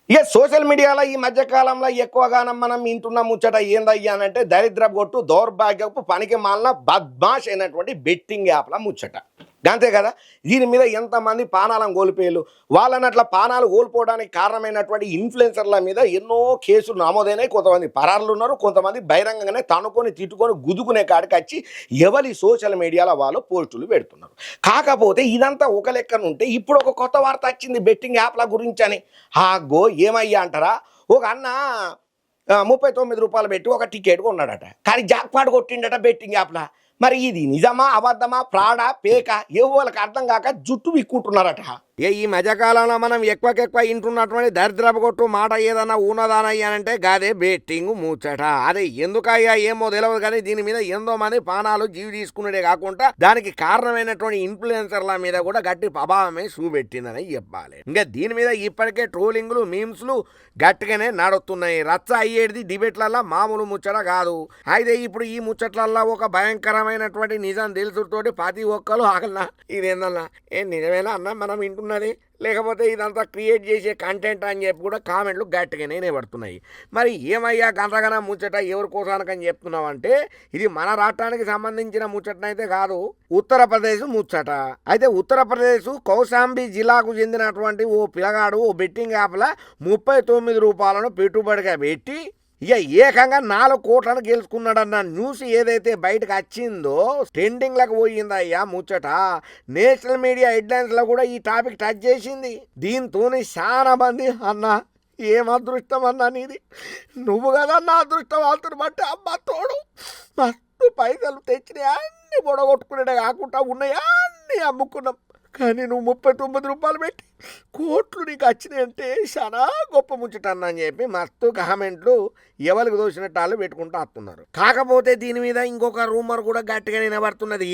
ఇక సోషల్ మీడియాలో ఈ మధ్య కాలంలో ఎక్కువగానే మనం వింటున్న ముచ్చట ఏందయ్యా అనంటే దరిద్రపు కొట్టు దౌర్భాగ్యపు పనికి మాలిన బద్మాష్ అయినటువంటి బెట్టింగ్ యాప్ల ముచ్చట. అంతే కదా. దీని మీద ఎంతమంది పానాలను కోల్పోయారు. వాళ్ళని అట్లా పానాలు కోల్పోవడానికి కారణమైనటువంటి ఇన్ఫ్లుయెన్సర్ల మీద ఎన్నో కేసులు నమోదైనాయి. కొంతమంది పరారులు ఉన్నారు, కొంతమంది బహిరంగంగానే తనుకొని తిట్టుకొని గుద్దుకునే కాడికి వచ్చి ఎవరి సోషల్ మీడియాలో వాళ్ళు పోస్టులు పెడుతున్నారు. కాకపోతే ఇదంతా ఒక లెక్కనుంటే ఇప్పుడు ఒక కొత్త వార్త వచ్చింది బెట్టింగ్ యాప్ల గురించి అని. గో ఏమయ్యా అంటారా, ఒక అన్న 39 రూపాయలు పెట్టి ఒక టికెట్ కొన్నాడట, కానీ జాక్పాట్ కొట్టిండట బెట్టింగ్ యాప్లా. మరి ఇది నిజమా అబద్ధమా ఫ్రాడా పేకా ఎవరికి అర్థం కాక జుట్టు విక్కుంటున్నారట. ఈ మధ్యకాలంలో మనం ఎక్కువకెక్కువ ఇంటున్నటువంటి దరిద్రపు కొట్టు మాట ఏదన్నా ఉన్నదానయ్యానంటే గాదే బెట్టింగ్ ముచ్చట. అదే ఎందుకయ్యా ఏమో తెలియదు, కానీ దీని మీద ఎంతో మంది పానాలు జీవి తీసుకునేదే కాకుండా దానికి కారణమైనటువంటి ఇన్ఫ్లుయెన్సర్ల మీద కూడా గట్టి ప్రభావమే చూపెట్టిందని చెప్పాలి. ఇంకా దీని మీద ఇప్పటికే ట్రోలింగ్లు మీమ్స్లు గట్టిగానే నడుస్తున్నాయి. రచ్చ అయ్యేది డిబేట్లల్లో మామూలు ముచ్చట కాదు. అయితే ఇప్పుడు ఈ ముచ్చట్లల్లో ఒక భయంకరమైనటువంటి నిజం తెలుసుతోటి ప్రతి ఒక్కరు ఆగలనా ఇదేందన్నా నిజమేనా అన్న మనం వింటున్నది, లేకపోతే ఇదంతా క్రియేట్ చేసే కంటెంట్ అని చెప్పి కూడా కామెంట్లు గట్టిగానే పడుతున్నాయి. మరి ఏమయ్యా గంతగన ముచ్చట ఎవరి కోసానికని చెప్తున్నావు అంటే, ఇది మన రాష్ట్రానికి సంబంధించిన ముచ్చటనైతే కాదు, ఉత్తరప్రదేశ్ ముచ్చట. అయితే ఉత్తరప్రదేశ్ కౌశాంబి జిల్లాకు చెందినటువంటి ఓ పిల్లగాడు ఓ బెట్టింగ్ యాప్ల 39 రూపాయలను పెట్టుబడిగా పెట్టి ఇక ఏకంగా 4 కోట్లను గెలుచుకున్నాడన్న న్యూస్ ఏదైతే బయటకు వచ్చిందో ట్రెండింగ్లకు పోయిందయ్యా ముచ్చట. నేషనల్ మీడియా హెడ్లైన్స్లో కూడా ఈ టాపిక్ టచ్ చేసింది. దీంతో చాలా మంది అన్న ఏం అదృష్టం అన్నా నీది, నువ్వు కదా నా అదృష్టవంతుడు బట్టి అమ్మ తోడు మస్తు పైసలు తెచ్చినాయి, అన్ని పొడగొట్టుకునే కాకుండా ఉన్నాయి అన్ని అమ్ముకున్నాం, కానీ నువ్వు 39 రూపాయలు పెట్టి కోట్లు నీకు వచ్చినాయంటే చాలా గొప్ప ముచ్చటన్నా అని చెప్పి మస్తు కామెంట్లు ఎవరికి దోచినట్టు వాళ్ళు పెట్టుకుంటూ వస్తున్నారు. కాకపోతే దీని మీద ఇంకొక రూమర్ కూడా గట్టిగా వినబడుతున్నది.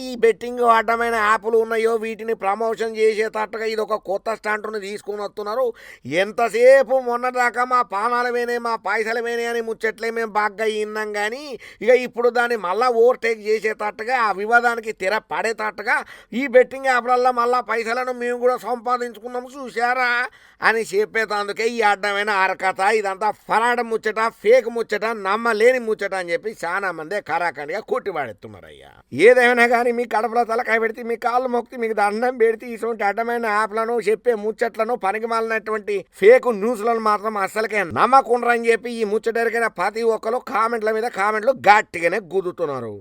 ఈ బెట్టింగ్ అడ్డమైన యాప్లు ఉన్నాయో వీటిని ప్రమోషన్ చేసేటట్టుగా ఇది ఒక కొత్త స్టాంట్ను తీసుకుని వస్తున్నారు. ఎంతసేపు మొన్నదాకా మా పానాలమేనే మా పైసలమేనే అని ముచ్చట్లే మేము బాగా విన్నాం, కానీ ఇక ఇప్పుడు దాన్ని మళ్ళీ ఓవర్టేక్ చేసేటట్టుగా ఆ వివాదానికి తెర పడేటట్టుగా ఈ బెట్టింగ్ యాప్లల్లో మళ్ళీ పైసలను మేము కూడా సంపాదించుకున్నాము చూసారా అని చెప్పేటందుకే ఈ అడ్డమైన అరకథ. ఇదంతా ఫరాడ ముచ్చట, ఫేక్ ముచ్చట, నమ్మలేని ముచ్చట అని చెప్పి చాలా మంది కరాఖండిగా కొట్టివాడెత్తున్నారు. అయ్యా ఏదైనా కానీ మీ కడపలో తలకాయ పెడితే మీ కాళ్ళు మొక్కి మీకు దండం పెడితే ఇటువంటి అడ్డమైన యాప్లను చెప్పే ముచ్చట్లను పనికి మాలినటువంటి ఫేక్ న్యూస్లను మాత్రం అస్సలకే నమ్మకుండా అని చెప్పి ఈ ముచ్చటరికైన ప్రతి ఒక్కరు కామెంట్ల మీద కామెంట్లు గట్టిగానే గుద్దుతున్నారు.